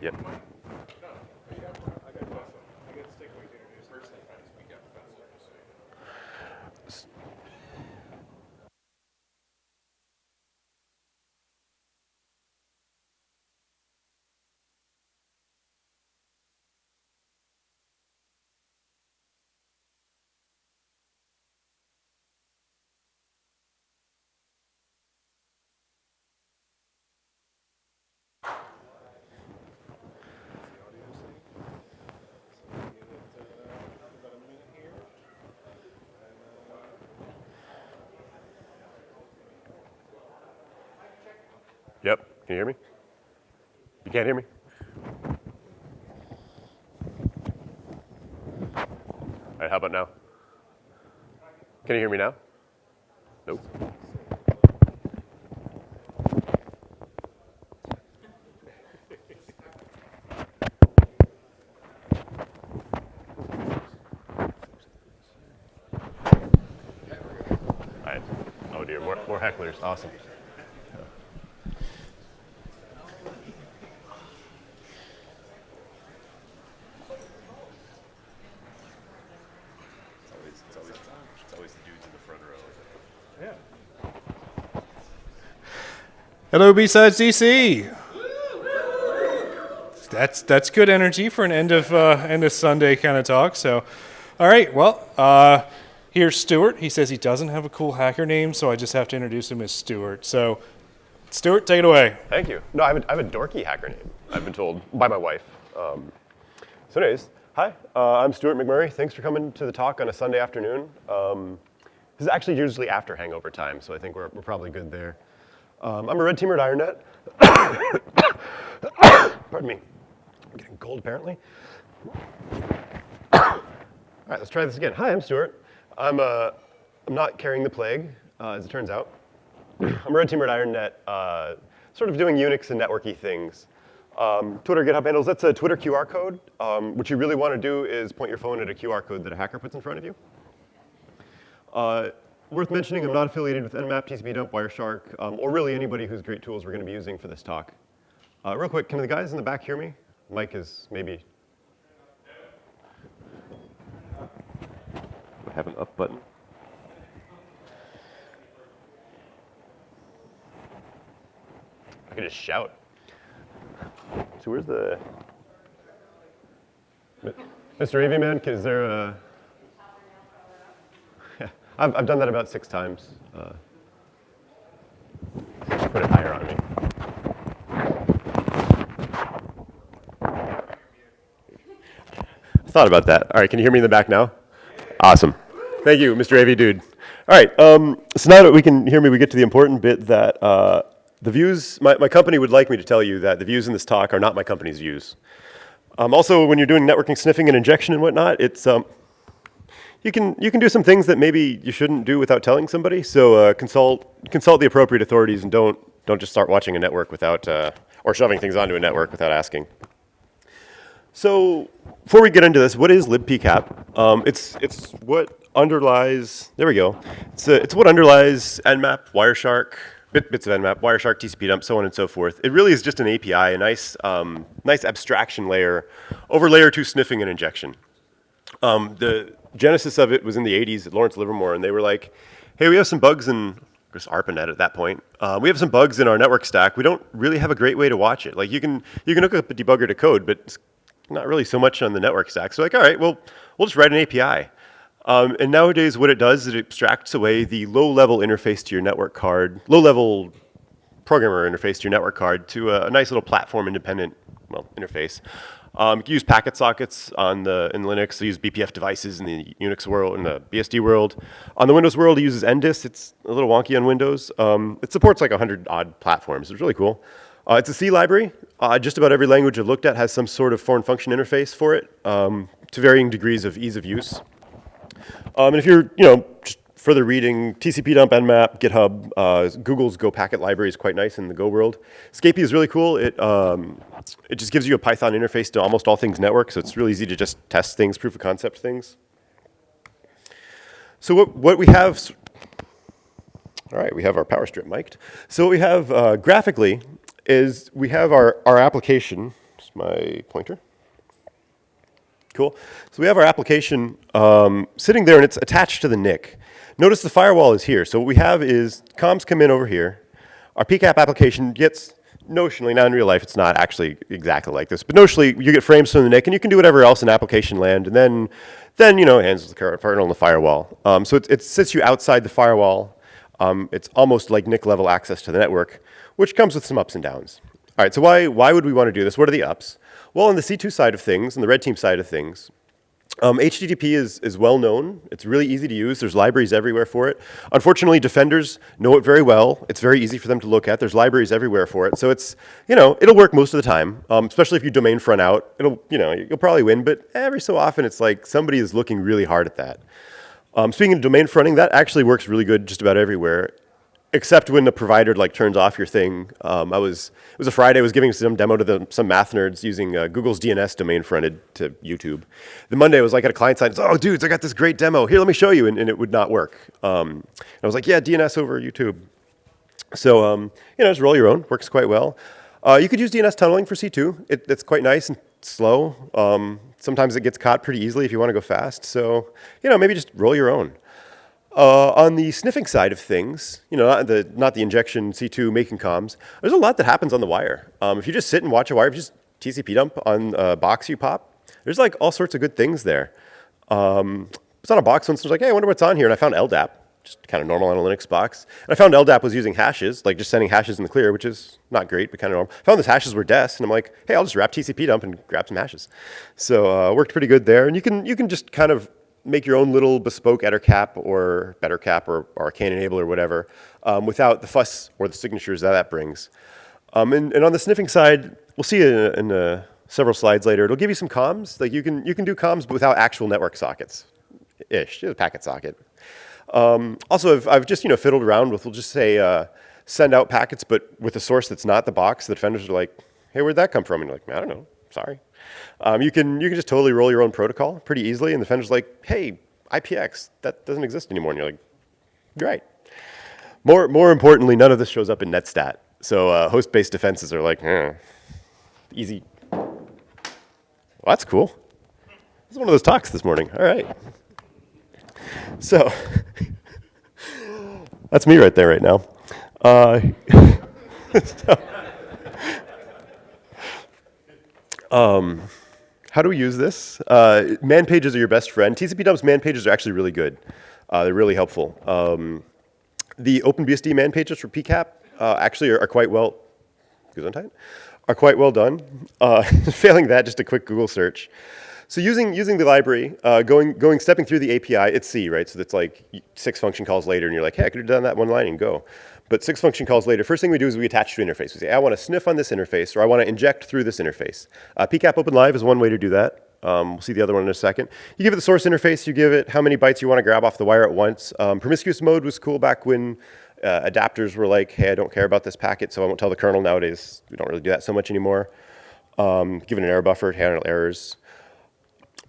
Yep. Yep. Can you hear me? You can't hear me? All right, how about now? Can you hear me now? Nope. All right. Oh dear, more hecklers. Awesome. Hello, BSides DC. That's good energy for an end of Sunday kind of talk. So, all right. Well, here's Stuart. He says he doesn't have a cool hacker name, so I just have to introduce him as Stuart. So, Stuart, take it away. Thank you. No, I have a dorky hacker name. I've been told by my wife. So, anyways, hi. I'm Stuart McMurray. Thanks for coming to the talk on a Sunday afternoon. This is actually usually after hangover time, so I think we're probably good there. I'm a red teamer at IronNet. Pardon me. I'm getting cold, apparently. All right, let's try this again. Hi, I'm Stuart. I'm not carrying the plague, as it turns out. I'm a red teamer at IronNet, sort of doing Unix and networky things. Twitter, GitHub handles, that's a Twitter QR code. What you really want to do is point your phone at a QR code that a hacker puts in front of you. Worth mentioning, I'm not affiliated with Nmap, tcpdump, Wireshark, or really anybody whose great tools we're going to be using for this talk. Real quick, can the guys in the back hear me? Mike is maybe. I have an up button. I could just shout. So where's the Mr. AV man? Is there a? Yeah, I've done that about 6 times. Put it higher on me. Thought about that. All right, can you hear me in the back now? Awesome. Thank you, Mr. AV dude. All right, so now that we can hear me, we get to the important bit that the views, my company would like me to tell you that the views in this talk are not my company's views. Also, when you're doing networking sniffing and injection and whatnot, it's you can do some things that maybe you shouldn't do without telling somebody. So consult the appropriate authorities and don't just start watching a network without or shoving things onto a network without asking. So before we get into this, what is libpcap? It's what underlies. There we go. It's what underlies Nmap, Wireshark, bits of Nmap, Wireshark, tcpdump, so on and so forth. It really is just an API, a nice abstraction layer over layer 2 sniffing and injection. The genesis of it was in the 80s at Lawrence Livermore, and they were like, hey, we have some bugs in just ARPANET at that point. We have some bugs in our network stack. We don't really have a great way to watch it. Like you can hook up a debugger to code, but it's not really so much on the network stack. So like, all right, well, we'll just write an API. And nowadays what it does is it abstracts away the low-level interface to your network card, low-level programmer interface to your network card to a nice little platform-independent, interface. You can use packet sockets in Linux. You use BPF devices in the Unix world, in the BSD world. On the Windows world, it uses NDIS. It's a little wonky on Windows. It supports like 100-odd platforms. It's really cool. It's a C library. Just about every language I've looked at has some sort of foreign function interface for it, to varying degrees of ease of use. And if you're, just further reading, tcpdump, Nmap, GitHub, Google's Go packet library is quite nice in the Go world. Scapy is really cool. It just gives you a Python interface to almost all things network, so it's really easy to just test things, proof of concept things. So what we have, all right, we have our power strip mic'd. So what we have graphically is we have our application. Just my pointer. Cool. So we have our application sitting there, and it's attached to the NIC. Notice the firewall is here. So what we have is comms come in over here. Our PCAP application gets notionally, now in real life, it's not actually exactly like this, but notionally, you get frames from the NIC, and you can do whatever else in application land, and then it handles the kernel and the firewall. So it sits you outside the firewall. It's almost like NIC level access to the network, which comes with some ups and downs. All right, so why would we want to do this? What are the ups? Well, on the C2 side of things, on the red team side of things, HTTP is well known. It's really easy to use. There's libraries everywhere for it. Unfortunately, defenders know it very well. It's very easy for them to look at. There's libraries everywhere for it. So it's, it'll work most of the time, especially if you domain front out. You'll probably win, but every so often it's like somebody is looking really hard at that. Speaking of domain fronting, that actually works really good just about everywhere, except when the provider turns off your thing. It was a Friday. I was giving some demo to some math nerds using Google's DNS domain fronted to YouTube. The Monday I was at a client side. Oh, dudes, I got this great demo. Here, let me show you, and it would not work. I was like, yeah, DNS over YouTube. So just roll your own. Works quite well. You could use DNS tunneling for C2. It's quite nice and slow. Sometimes it gets caught pretty easily if you want to go fast. So maybe just roll your own. On the sniffing side of things, not the injection C2 making comms, there's a lot that happens on the wire. If you just sit and watch a wire, if you just tcpdump on a box you pop, there's all sorts of good things there. I was on a box once and was like, hey, I wonder what's on here, and I found LDAP, just kind of normal on a Linux box. And I found LDAP was using hashes, just sending hashes in the clear, which is not great, but kind of normal. I found those hashes were des, and I'm like, hey, I'll just wrap tcpdump and grab some hashes. So worked pretty good there, and you can just kind of make your own little bespoke ettercap or bettercap or arcane enable or whatever without the fuss or the signatures that brings. And on the sniffing side, we'll see in several slides later, it'll give you some comms. You can do comms but without actual network sockets-ish, just a packet socket. Also, I've just fiddled around with, we'll just say send out packets, but with a source that's not the box. The defenders are like, hey, where'd that come from? And you're like, I don't know, sorry. You can just totally roll your own protocol pretty easily, and the defender's like, hey, IPX, that doesn't exist anymore. And you're like, you're right. More importantly, none of this shows up in netstat. So host-based defenses are like, easy. Well, that's cool. This is one of those talks this morning. All right. So that's me right there right now. How do we use this? Man pages are your best friend. tcpdump's man pages are actually really good. They're really helpful. The OpenBSD man pages for PCAP actually are quite well. Are quite well done. Failing that, just a quick Google search. So using the library, stepping through the API, it's C, right? So that's 6 function calls later, and you're like, hey, I could have done that one line and go. But 6 function calls later, first thing we do is we attach to an interface. We say, I want to sniff on this interface, or I want to inject through this interface. PCAP Open Live is one way to do that. We'll see the other one in a second. You give it the source interface, you give it how many bytes you want to grab off the wire at once. Promiscuous mode was cool back when adapters were like, hey, I don't care about this packet, so I won't tell the kernel. Nowadays, we don't really do that so much anymore. Give it an error buffer to handle errors.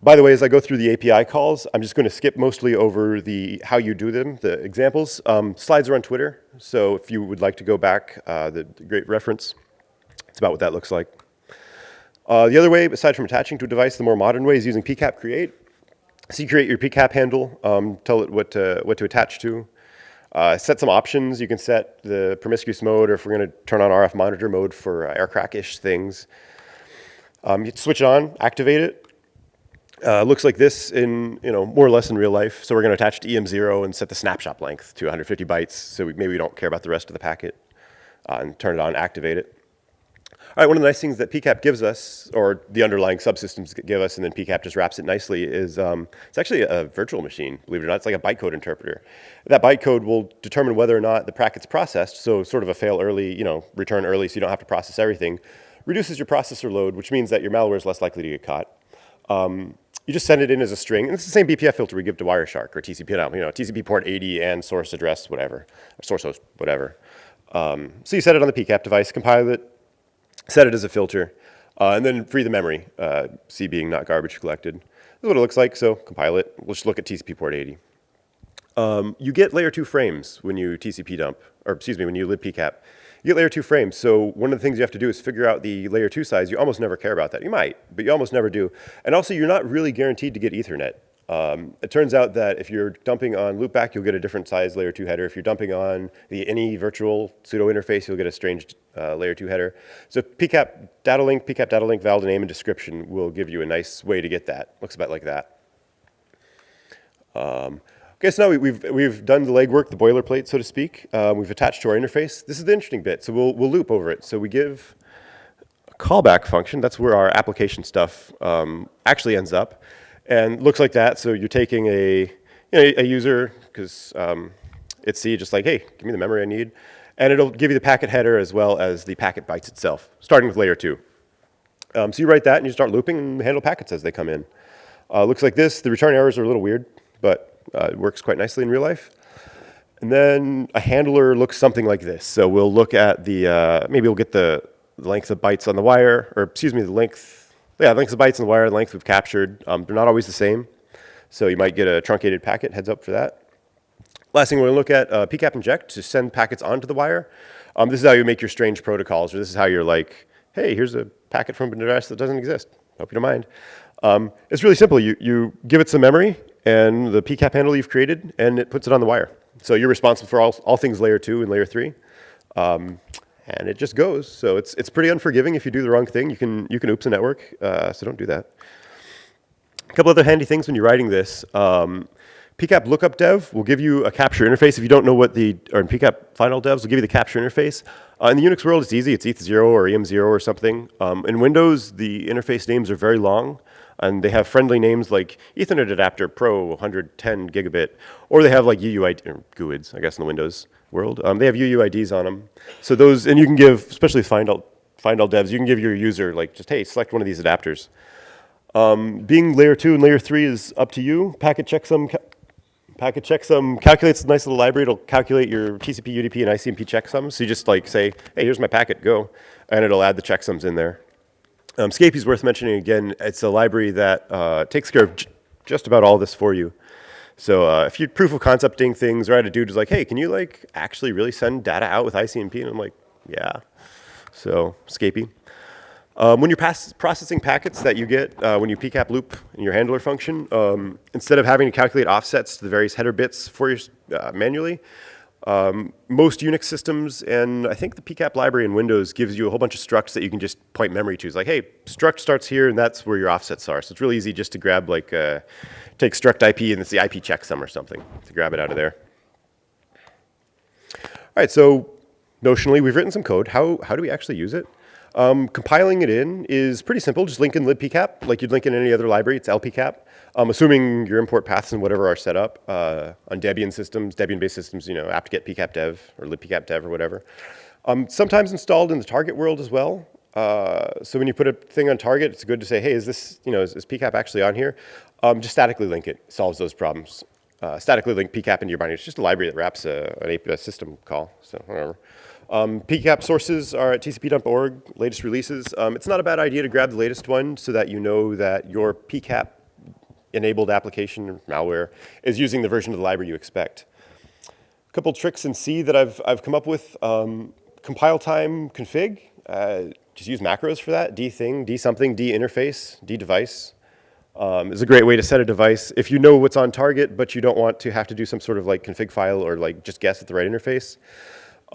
By the way, as I go through the API calls, I'm just going to skip mostly over how you do them, the examples. Slides are on Twitter, so if you would like to go back, the great reference, it's about what that looks like. The other way, aside from attaching to a device, the more modern way is using PCAP create. So you create your PCAP handle, tell it what to attach to. Set some options. You can set the promiscuous mode, or if we're going to turn on RF monitor mode for aircrack-ish things. You switch it on, activate it. Looks like this in, more or less in real life. So we're going to attach to EM0 and set the snapshot length to 150 bytes. So maybe we don't care about the rest of the packet and turn it on, activate it. All right, one of the nice things that PCAP gives us, or the underlying subsystems give us, and then PCAP just wraps it nicely, is it's actually a virtual machine, believe it or not. It's like a bytecode interpreter. That bytecode will determine whether or not the packet's processed, so sort of a fail early, return early so you don't have to process everything. Reduces your processor load, which means that your malware is less likely to get caught. You just send it in as a string, and it's the same BPF filter we give to Wireshark or TCPdump, TCP port 80 and source address, whatever, or source host, whatever. So you set it on the PCAP device, compile it, set it as a filter, and then free the memory, C being not garbage collected. This is what it looks like, so compile it. We'll just look at TCP port 80. You get layer 2 frames when you TCP dump, or excuse me, when you libpcap. you get layer 2 frames. So one of the things you have to do is figure out the layer 2 size. You almost never care about that. You might, but you almost never do. And also, you're not really guaranteed to get Ethernet. It turns out that if you're dumping on loopback, you'll get a different size layer 2 header. If you're dumping on the any virtual pseudo interface, you'll get a strange layer 2 header. So PCAP data link, valid name and description will give you a nice way to get that. Looks about like that. Okay, so now we've done the legwork, the boilerplate, so to speak. We've attached to our interface. This is the interesting bit, so we'll loop over it. So we give a callback function. That's where our application stuff actually ends up, and looks like that. So you're taking a user, because it's C, just like, hey, give me the memory I need, and it'll give you the packet header as well as the packet bytes itself, starting with layer 2. So you write that and you start looping and handle packets as they come in. Looks like this. The return errors are a little weird, but it works quite nicely in real life. And then a handler looks something like this. So we'll look at the, maybe we'll get the length of bytes on the wire, or excuse me, the length of bytes on the wire, the length we've captured. They're not always the same. So you might get a truncated packet, heads up for that. Last thing we're going to look at, PCAP inject to send packets onto the wire. This is how you make your strange protocols, or this is how you're like, hey, here's a packet from an address that doesn't exist. Hope you don't mind. It's really simple. You give it some memory and the PCAP handle you've created, and it puts it on the wire. So you're responsible for all things layer 2 and layer 3. And it just goes. So it's pretty unforgiving if you do the wrong thing. You can oops a network, so don't do that. A couple other handy things when you're writing this. PCAP lookup dev will give you a capture interface. If you don't know what or PCAP final devs will give you the capture interface. In the Unix world, it's easy. It's ETH0 or EM0 or something. In Windows, the interface names are very long, and they have friendly names like Ethernet Adapter Pro 110 gigabit, or they have like UUID, or GUIDs, I guess, in the Windows world. They have UUIDs on them. So those, and you can give, especially with find all devs, you can give your user like just, hey, select one of these adapters. Being layer 2 and layer 3 is up to you. Packet checksum calculates a nice little library. It'll calculate your TCP, UDP, and ICMP checksums. So you just like say, hey, here's my packet, go. And it'll add the checksums in there. Scapy is worth mentioning again. It's a library that takes care of just about all this for you. So if you're proof of concepting things, or I had a dude who's like, hey, can you like actually really send data out with ICMP? And I'm like, yeah. So Scapy. When you're processing packets that you get when you PCAP loop in your handler function, instead of having to calculate offsets to the various header bits for you manually, most Unix systems, and I think the PCAP library in Windows gives you a whole bunch of structs that you can just point memory to. It's like, hey, struct starts here, and that's where your offsets are. So it's really easy just to grab, like, take struct IP, and it's the IP checksum or something to grab it out of there. All right, so notionally, we've written some code. How do we actually use it? Compiling it in is pretty simple. Just link in libpcap like you'd link in any other library. It's lpcap. Assuming your import paths and whatever are set up on Debian systems, Debian-based systems, you know, apt-get pcap dev or libpcap dev or whatever. Sometimes installed in the target world as well. So when you put a thing on target, it's good to say, hey, is this, you know, is pcap actually on here? Just statically link it. Solves those problems. Statically link pcap into your binary. It's just a library that wraps a system call. So whatever. PCAP sources are at tcpdump.org, latest releases. It's not a bad idea to grab the latest one so that you know that your PCAP-enabled application or malware is using the version of the library you expect. A couple tricks in C that I've come up with. Compile time config, just use macros for that. D-thing, D-something, D-interface, D-device. Is a great way to set a device. If you know what's on target, but you don't want to have to do some sort of like config file or like just guess at the right interface.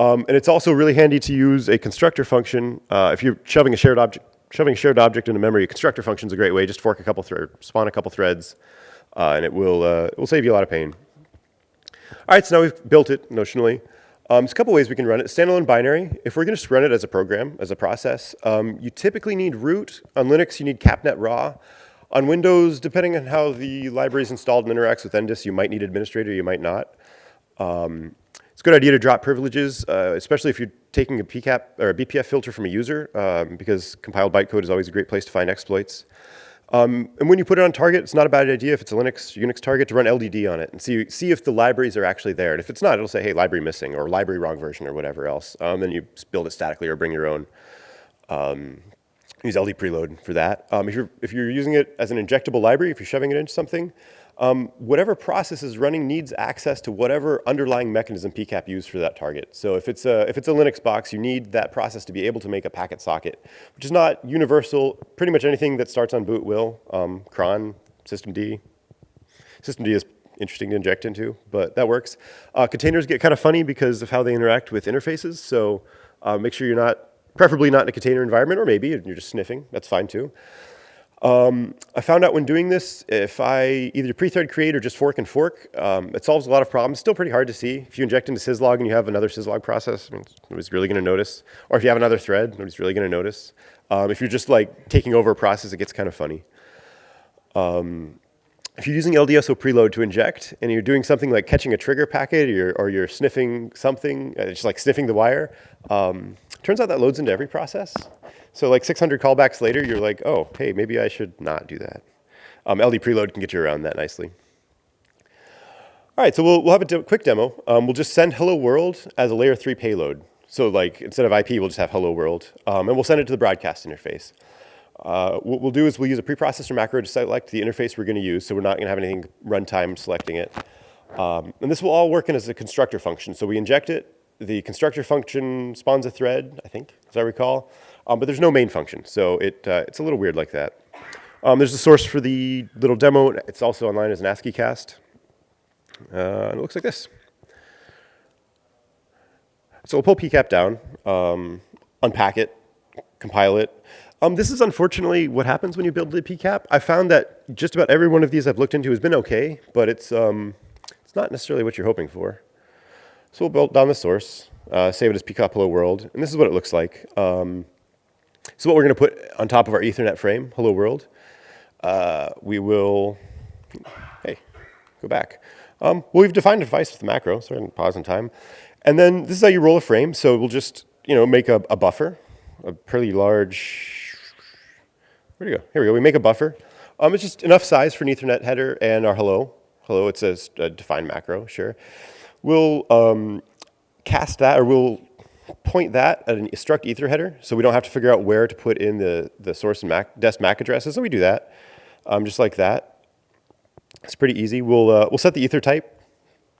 And it's also really handy to use a constructor function. If you're shoving a shared object into memory, a constructor function is a great way. Just fork a couple spawn a couple threads, and it will save you a lot of pain. All right, so now we've built it notionally. There's a couple ways we can run it. Standalone binary. If we're going to just run it as a program, as a process, you typically need root. On Linux, you need capnet raw. On Windows, depending on how the library is installed and interacts with NDIS, you might need administrator, you might not. It's a good idea to drop privileges, especially if you're taking a PCAP or a BPF filter from a user, because compiled bytecode is always a great place to find exploits. And when you put it on target, it's not a bad idea if it's a Unix target to run LDD on it and see if the libraries are actually there. And if it's not, it'll say, hey, library missing or library wrong version or whatever else. Then you build it statically or bring your own. Use LD preload for that. If you're using it as an injectable library, if you're shoving it into something, whatever process is running needs access to whatever underlying mechanism PCAP used for that target. So if it's a Linux box, you need that process to be able to make a packet socket, which is not universal. Pretty much anything that starts on boot will. Cron, systemd. Systemd is interesting to inject into, but that works. Containers get kind of funny because of how they interact with interfaces. So make sure you're preferably not in a container environment, or maybe you're just sniffing. That's fine too. I found out when doing this, if I either pre-thread create or just fork and fork, it solves a lot of problems. Still pretty hard to see. If you inject into syslog and you have another syslog process, I mean, nobody's really going to notice. Or if you have another thread, nobody's really going to notice. If you're just like taking over a process, it gets kind of funny. If you're using LDSO preload to inject and you're doing something like catching a trigger packet or you're sniffing something, just like sniffing the wire, turns out that loads into every process. So like 600 callbacks later, you're like, oh, hey, maybe I should not do that. LD preload can get you around that nicely. All right, so we'll have a quick demo. We'll just send hello world as a layer 3 payload. So like instead of IP, we'll just have hello world. And we'll send it to the broadcast interface. What we'll do is we'll use a preprocessor macro to select the interface we're going to use, so we're not going to have anything runtime selecting it. And this will all work in as a constructor function. So we inject it. The constructor function spawns a thread, I think, as I recall. But there's no main function, so it's a little weird like that. There's a source for the little demo. It's also online as an ASCII cast. And it looks like this. So we'll pull PCAP down, unpack it, compile it. This is unfortunately what happens when you build libpcap. I found that just about every one of these I've looked into has been okay, but it's not necessarily what you're hoping for. So we'll build down the source, save it as pcap hello world, and this is what it looks like. So what we're going to put on top of our Ethernet frame, hello world, we will, hey, go back. Well, we've defined a device with the macro, so we're going to pause in time. And then this is how you roll a frame. So we'll just, make a buffer, a pretty large, where'd it go? Here we go, we make a buffer. It's just enough size for an Ethernet header and our hello. Hello, it says defined macro, sure. We'll cast that, or we'll point that at an struct ether header, so we don't have to figure out where to put in the source and dest MAC addresses. So we do that, just like that. It's pretty easy. We'll set the ether type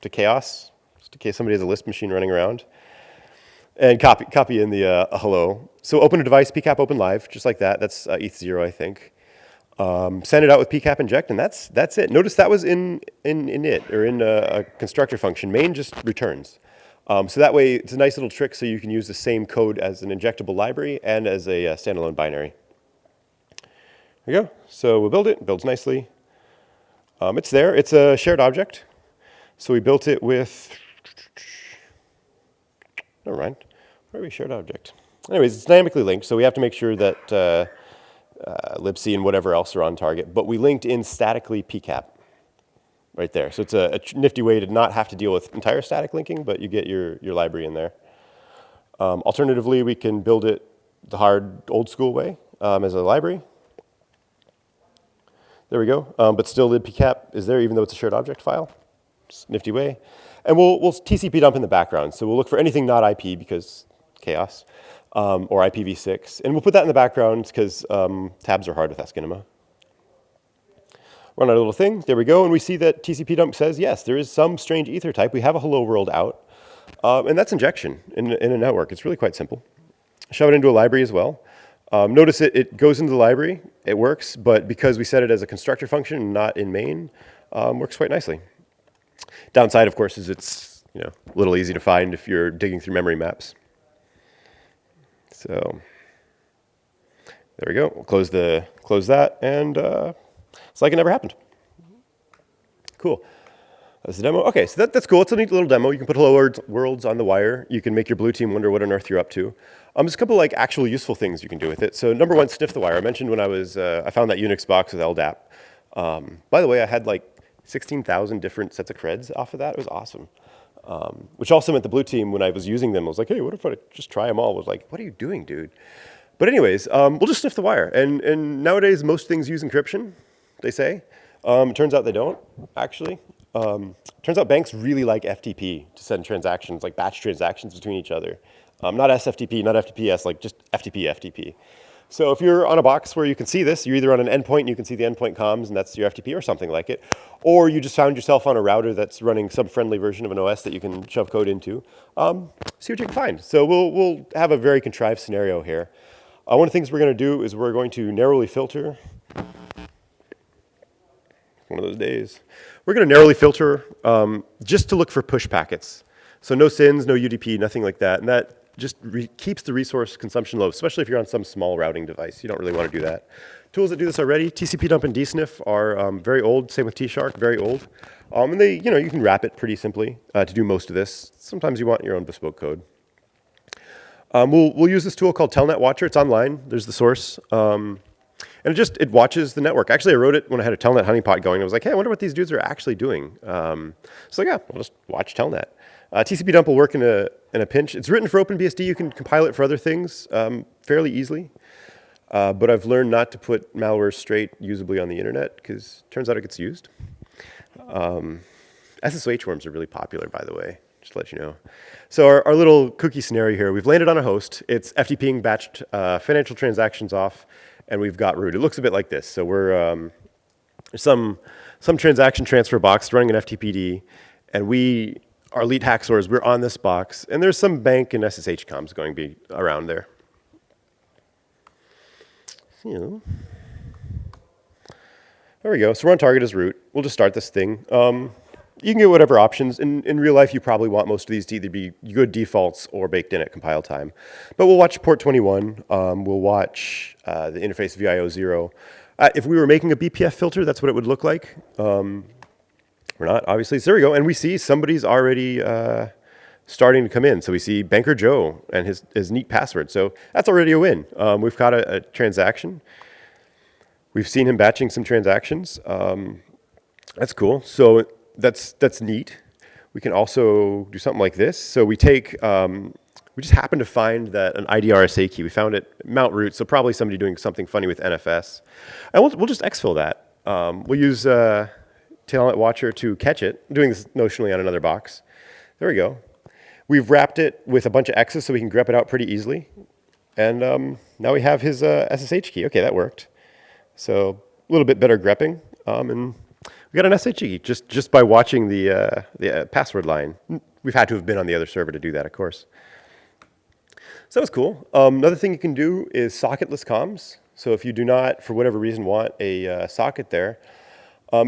to chaos, just in case somebody has a Lisp machine running around, and copy in the hello. So open a device, PCAP open live, just like that. That's ETH0, I think. Send it out with PCAP inject, and that's it. Notice that was in it, or in a constructor function. Main just returns. So that way, it's a nice little trick so you can use the same code as an injectable library and as a standalone binary. There you go. So we'll build it. It builds nicely. It's there. It's a shared object. So we built it with, never mind. Where are we shared object? Anyways, it's dynamically linked, so we have to make sure that libc and whatever else are on target. But we linked in statically PCAP. Right there. So it's a nifty way to not have to deal with entire static linking, but you get your library in there. Alternatively, we can build it the hard, old school way as a library. There we go. But still, libpcap is there, even though it's a shared object file. Just nifty way. And we'll tcpdump in the background. So we'll look for anything not IP, because chaos, or IPv6. And we'll put that in the background, because tabs are hard with eskinema. Run our little thing, there we go, and we see that tcpdump says, yes, there is some strange ether type. We have a hello world out, and that's injection in a network. It's really quite simple. Shove it into a library as well. Notice it goes into the library, it works, but because we set it as a constructor function and not in main, works quite nicely. Downside, of course, is it's a little easy to find if you're digging through memory maps. So there we go. We'll close that, and it's like it never happened. Cool. That's the demo. Okay, so that's cool. It's a neat little demo. You can put hello worlds on the wire. You can make your blue team wonder what on earth you're up to. There's a couple like actual useful things you can do with it. So number one, sniff the wire. I mentioned when I found that Unix box with LDAP. By the way, I had like 16,000 different sets of creds off of that. It was awesome. Which also meant the blue team, when I was using them, I was like, hey, what if I just try them all? I was like, what are you doing, dude? But anyways, we'll just sniff the wire. And nowadays, most things use encryption, they say. It turns out they don't, actually. Turns out banks really like FTP to send transactions, like batch transactions between each other. Not SFTP, not FTPS, like just FTP. So if you're on a box where you can see this, you're either on an endpoint and you can see the endpoint comms and that's your FTP or something like it, or you just found yourself on a router that's running some friendly version of an OS that you can shove code into, see what you can find. So we'll have a very contrived scenario here. One of the things we're going to do is we're going to narrowly filter. One of those days. We're going to narrowly filter just to look for push packets. So no SYNs, no UDP, nothing like that. And that just keeps the resource consumption low, especially if you're on some small routing device. You don't really want to do that. Tools that do this already, tcpdump and dsniff are very old. Same with tshark, very old. And they, you can wrap it pretty simply to do most of this. Sometimes you want your own bespoke code. We'll use this tool called Telnet Watcher. It's online. There's the source. And it watches the network. Actually, I wrote it when I had a Telnet honeypot going. I was like, hey, I wonder what these dudes are actually doing. So yeah, we'll just watch Telnet. tcpdump will work in a pinch. It's written for OpenBSD. You can compile it for other things fairly easily. But I've learned not to put malware straight usably on the internet because it turns out it gets used. SSH worms are really popular, by the way, just to let you know. So our little cookie scenario here, we've landed on a host. It's FTPing batched financial transactions off, and we've got root. It looks a bit like this. So we're some transaction transfer box running an FTPD, and our lead hacksaws, we're on this box, and there's some bank and SSH comms going to be around there. There we go. So we're on target as root. We'll just start this thing. You can get whatever options. In real life, you probably want most of these to either be good defaults or baked in at compile time. But we'll watch port 21. We'll watch the interface VIO0. If we were making a BPF filter, that's what it would look like. We're not, obviously. So there we go. And we see somebody's already starting to come in. So we see Banker Joe and his neat password. So that's already a win. We've got a transaction. We've seen him batching some transactions. That's cool. So that's neat. We can also do something like this. So we take, we just happen to find that an IDRSA key. We found it mount root, so probably somebody doing something funny with NFS. And we'll just exfil that. We'll use Telnet Watcher to catch it. I'm doing this notionally on another box. There we go. We've wrapped it with a bunch of X's so we can grep it out pretty easily. And now we have his SSH key. Okay, that worked. So a little bit better grepping. And we got an SSH key just by watching the password line. We've had to have been on the other server to do that, of course. So that was cool. Another thing you can do is socketless comms. So if you do not, for whatever reason, want a socket there,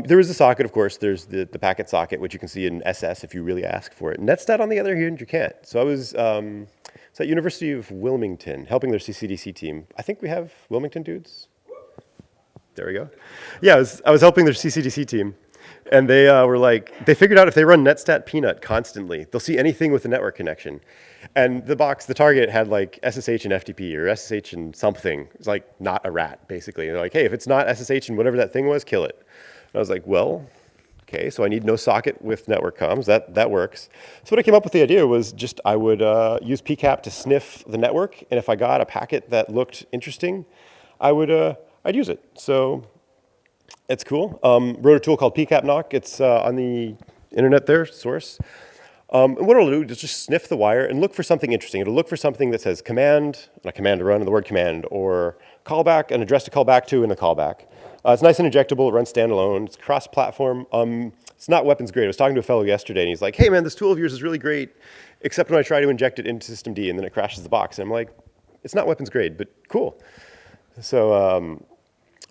there is a socket, of course. There's the packet socket, which you can see in SS if you really ask for it. Netstat, on the other hand, you can't. So I was at University of Wilmington, helping their CCDC team. I think we have Wilmington dudes. There we go. Yeah, I was helping their CCDC team. And they were like, they figured out if they run netstat peanut constantly, they'll see anything with a network connection. And the target had like SSH and FTP or SSH and something. It's like not a rat, basically. And they're like, hey, if it's not SSH and whatever that thing was, kill it. And I was like, well, okay, so I need no socket with network comms. That works. So what I came up with the idea was just I would use PCAP to sniff the network. And if I got a packet that looked interesting, I'd use it. So it's cool. Wrote a tool called PCAP knock. It's on the internet there, source. And what it'll do is just sniff the wire and look for something interesting. It'll look for something that says command, and a command to run, and the word command, or callback, an address to call back to, and a callback. It's nice and injectable. It runs standalone. It's cross-platform. It's not weapons grade. I was talking to a fellow yesterday, and he's like, hey, man, this tool of yours is really great, except when I try to inject it into systemd, and then it crashes the box. And I'm like, it's not weapons grade, but cool. So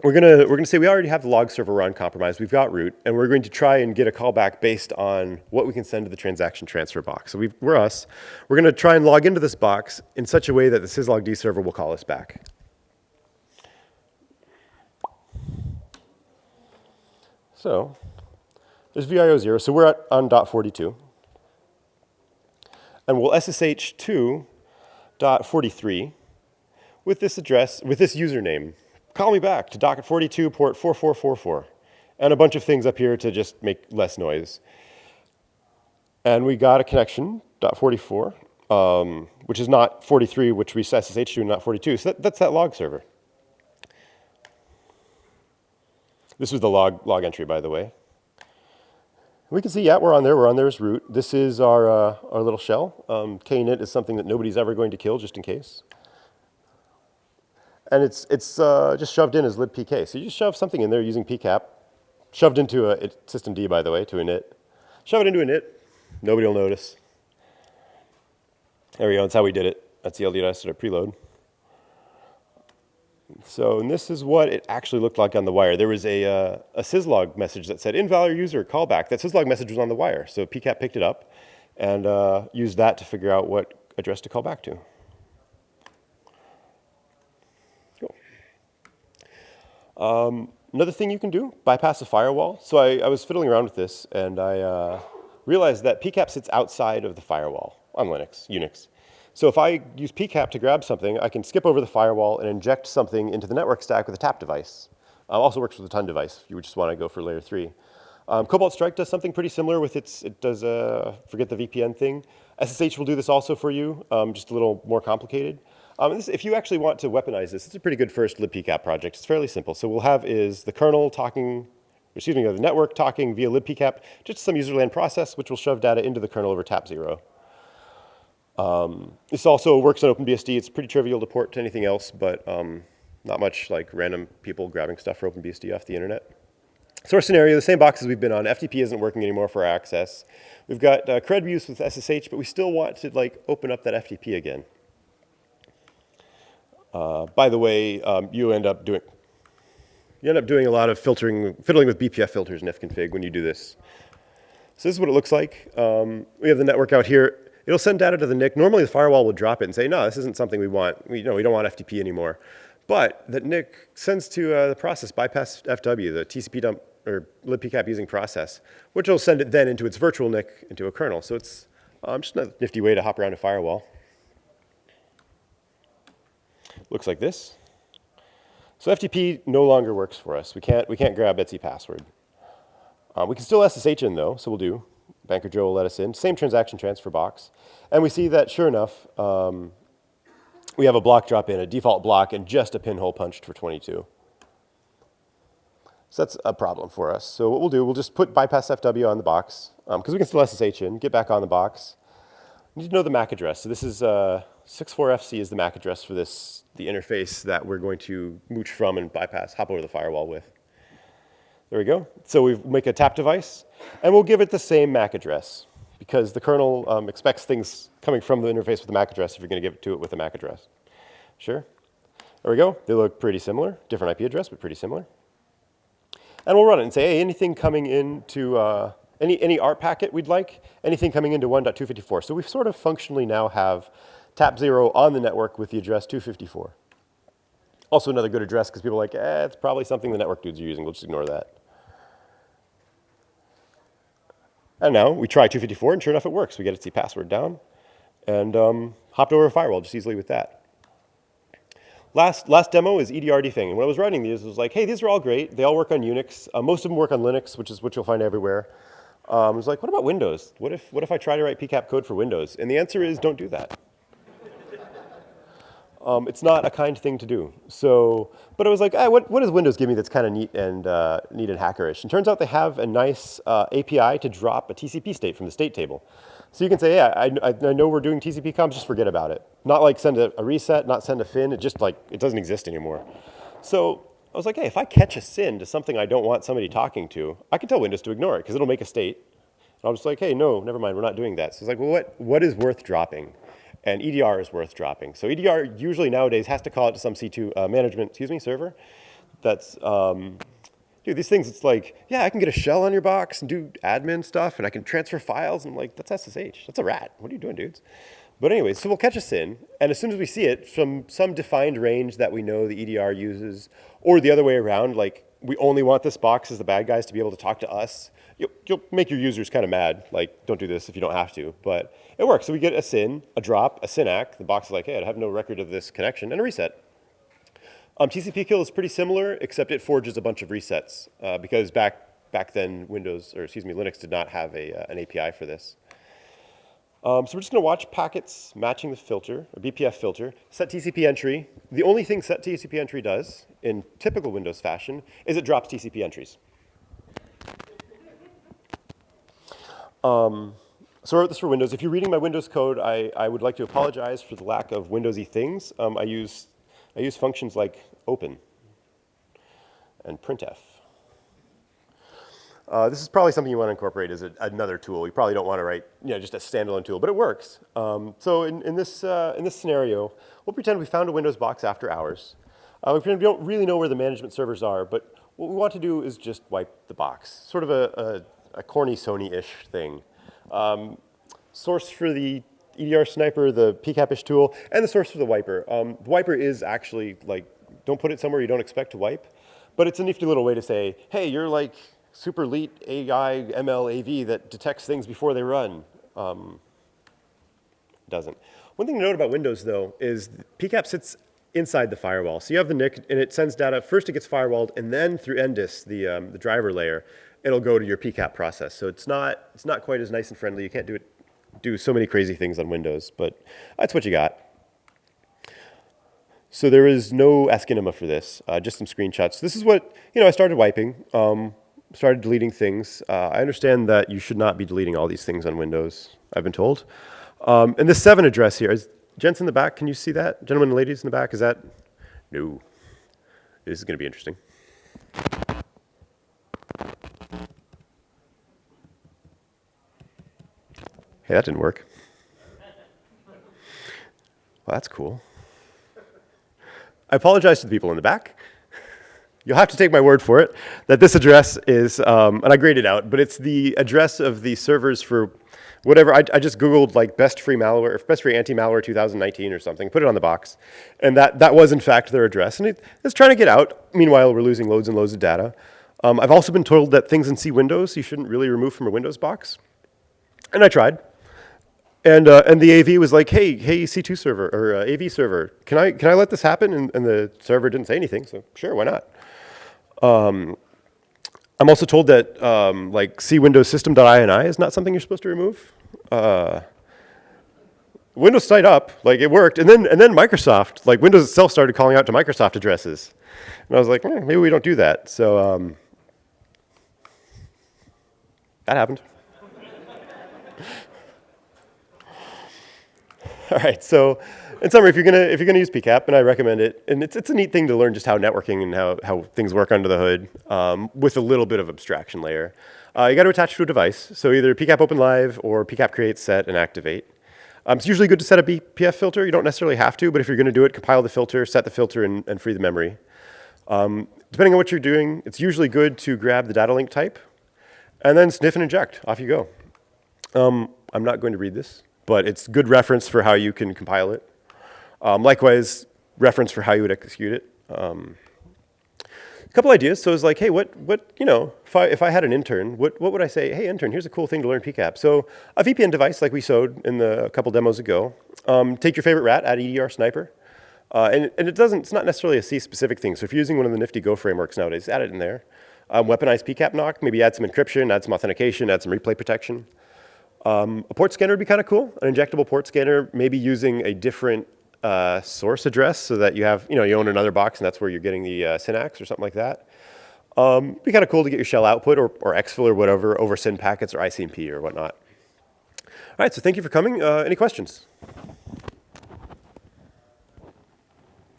we're gonna say we already have the log server run compromised. We've got root, and we're going to try and get a callback based on what we can send to the transaction transfer box. So we're us. We're going to try and log into this box in such a way that the syslogd server will call us back. So there's VIO0. So we're on .42. And we'll SSH to .43 with this address, with this username. Call me back to docket 42, port 4444. And a bunch of things up here to just make less noise. And we got a connection, .44, which is not 43, which we SSH to, not 42. So that's that log server. This was the log entry, by the way. We can see, yeah, we're on there as root. This is our little shell. Knit is something that nobody's ever going to kill, just in case. And it's just shoved in as libpk. So you just shove something in there using PCAP, shoved into a systemd, by the way, to init. Shove it into init. Nobody will notice. There we go. That's how we did it. That's the LDS at a preload. So, and this is what it actually looked like on the wire. There was a syslog message that said invalid user callback. That syslog message was on the wire. So PCAP picked it up and used that to figure out what address to call back to. Cool. Another thing you can do, bypass a firewall. So I was fiddling around with this, and I realized that PCAP sits outside of the firewall on Linux, Unix. So if I use PCAP to grab something, I can skip over the firewall and inject something into the network stack with a tap device. Also works with a ton device if you just want to go for layer 3. Cobalt Strike does something pretty similar with it does, forget the VPN thing. SSH will do this also for you, just a little more complicated. If you actually want to weaponize this, it's a pretty good first libpcap project. It's fairly simple. So we'll have is the kernel talking, excuse me, the network talking via libpcap, just some userland process, which will shove data into the kernel over tap 0. This also works on OpenBSD. It's pretty trivial to port to anything else, but not much like random people grabbing stuff for OpenBSD off the internet. Source scenario, the same boxes we've been on. FTP isn't working anymore for our access. We've got cred use with SSH, but we still want to like open up that FTP again. By the way, you end up doing a lot of fiddling with BPF filters and fconfig when you do this. So this is what it looks like. We have the network out here. It'll send data to the NIC. Normally, the firewall will drop it and say, no, this isn't something we want. We don't want FTP anymore. But the NIC sends to the process, bypass FW, the tcpdump or libpcap using process, which will send it then into its virtual NIC into a kernel. So it's just a nifty way to hop around a firewall. Looks like this. So FTP no longer works for us. We can't grab Etsy password. We can still SSH in though, so we'll do. Banker Joe will let us in. Same transaction transfer box. And we see that, sure enough, we have a block drop in, a default block, and just a pinhole punched for 22. So that's a problem for us. So what we'll do, we'll just put bypass FW on the box, because we can still SSH in, get back on the box. We need to know the MAC address. So this is 64FC is the MAC address for this, the interface that we're going to mooch from and bypass, hop over the firewall with. There we go. So we make a tap device, and we'll give it the same MAC address, because the kernel expects things coming from the interface with the MAC address if you're going to give it to it with a MAC address. Sure. There we go. They look pretty similar. Different IP address, but pretty similar. And we'll run it and say, hey, anything coming into, any ARP packet we'd like, anything coming into 1.254. So we sort of functionally now have tap 0 on the network with the address 254. Also another good address, because people are like, it's probably something the network dudes are using. We'll just ignore that. And now we try 254, and sure enough, it works. We get its password down, and hopped over a firewall just easily with that. Last demo is EDR defang. And when I was writing these, I was like, hey, these are all great. They all work on Unix. Most of them work on Linux, which you'll find everywhere. I was like, what about Windows? What if I try to write PCAP code for Windows? And the answer is, don't do that. It's not a kind thing to do. So, but I was like, what does Windows give me that's kind of neat and hackerish? And turns out they have a nice API to drop a TCP state from the state table. So you can say, yeah, I know we're doing TCP comms, just forget about it. Not like send a reset, not send a fin, it just like, it doesn't exist anymore. So I was like, hey, if I catch a SYN to something I don't want somebody talking to, I can tell Windows to ignore it, because it'll make a state. And I was like, hey, no, never mind, we're not doing that. So it's like, well, what is worth dropping? And EDR is worth dropping. So EDR usually nowadays has to call it to some C2 management, server. That's, dude, these things, it's like, yeah, I can get a shell on your box and do admin stuff, and I can transfer files, and like, that's SSH. That's a rat. What are you doing, dudes? But anyway, so we'll catch a SYN, and as soon as we see it from some defined range that we know the EDR uses, or the other way around, like, we only want this box as the bad guys to be able to talk to us, you'll make your users kind of mad. Like, don't do this if you don't have to. But it works. So we get a SYN, a drop, a SYNAC. The box is like, hey, I have no record of this connection, and a reset. TCP kill is pretty similar, except it forges a bunch of resets, because back then Linux did not have an API for this. So we're just going to watch packets matching the filter, or BPF filter, set TCP entry. The only thing set TCP entry does, in typical Windows fashion, is it drops TCP entries. So I wrote this for Windows. If you're reading my Windows code, I would like to apologize for the lack of Windowsy things. I use I use functions like open and printf. This is probably something you want to incorporate as another tool. You probably don't want to write just a standalone tool, but it works. So in this scenario, we'll pretend we found a Windows box after hours. We pretend we don't really know where the management servers are, but what we want to do is just wipe the box. Sort of a corny Sony-ish thing. Source for the EDR sniper, the PCAP-ish tool, and the source for the wiper. The wiper is actually don't put it somewhere you don't expect to wipe, but it's a nifty little way to say, hey, you're like super elite AI, ML, AV that detects things before they run. Doesn't. One thing to note about Windows, though, is PCAP sits inside the firewall. So you have the NIC, and it sends data. First, it gets firewalled, and then through NDIS, the driver layer, it'll go to your PCAP process. So it's not quite as nice and friendly. You can't do so many crazy things on Windows, but that's what you got. So there is no Askinema for this, just some screenshots. This is what, I started wiping, started deleting things. I understand that you should not be deleting all these things on Windows, I've been told. And this 7 address here, gents in the back, can you see that? Gentlemen and ladies in the back, is that? No. This is going to be interesting. Hey, that didn't work. Well, that's cool. I apologize to the people in the back. You'll have to take my word for it that this address is, and I graded it out, but it's the address of the servers for whatever. I just Googled best free malware, or best free anti-malware 2019 or something, put it on the box, and that was in fact their address, and it's trying to get out. Meanwhile, we're losing loads and loads of data. I've also been told that things in C Windows you shouldn't really remove from a Windows box, and I tried. And the AV was like, hey, C2 server, or AV server, can I let this happen? And the server didn't say anything, so sure, why not? I'm also told that C Windows system.ini is not something you're supposed to remove. Windows tied up, it worked, and then Microsoft, Windows itself started calling out to Microsoft addresses. And I was like, maybe we don't do that. So that happened. All right, so in summary, if you're gonna use PCAP, and I recommend it, and it's a neat thing to learn just how networking and how things work under the hood with a little bit of abstraction layer. You got to attach to a device, so either PCAP open live or PCAP create, set, and activate. It's usually good to set a BPF filter. You don't necessarily have to, but if you're going to do it, compile the filter, set the filter, and free the memory. Depending on what you're doing, it's usually good to grab the data link type, and then sniff and inject. Off you go. I'm not going to read this, but it's good reference for how you can compile it. Likewise, reference for how you would execute it. A couple ideas. So it's like, hey, if I had an intern, what would I say? Hey, intern, here's a cool thing to learn PCAP. So a VPN device, like we showed in a couple demos ago. Take your favorite rat, add EDR sniper. And it's not necessarily a C-specific thing. So if you're using one of the nifty Go frameworks nowadays, add it in there. Weaponize PCAP knock, maybe add some encryption, add some authentication, add some replay protection. A port scanner would be kind of cool, an injectable port scanner, maybe using a different source address so that you have, you own another box and that's where you're getting the syntax or something like that. It'd be kind of cool to get your shell output or exfil or whatever over SYN packets or ICMP or whatnot. All right, so thank you for coming. Any questions?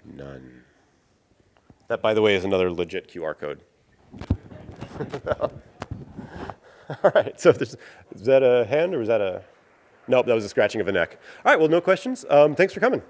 None. That, by the way, is another legit QR code. All right, so is that a hand or was that a... Nope, that was a scratching of a neck. All right, well, no questions. Thanks for coming.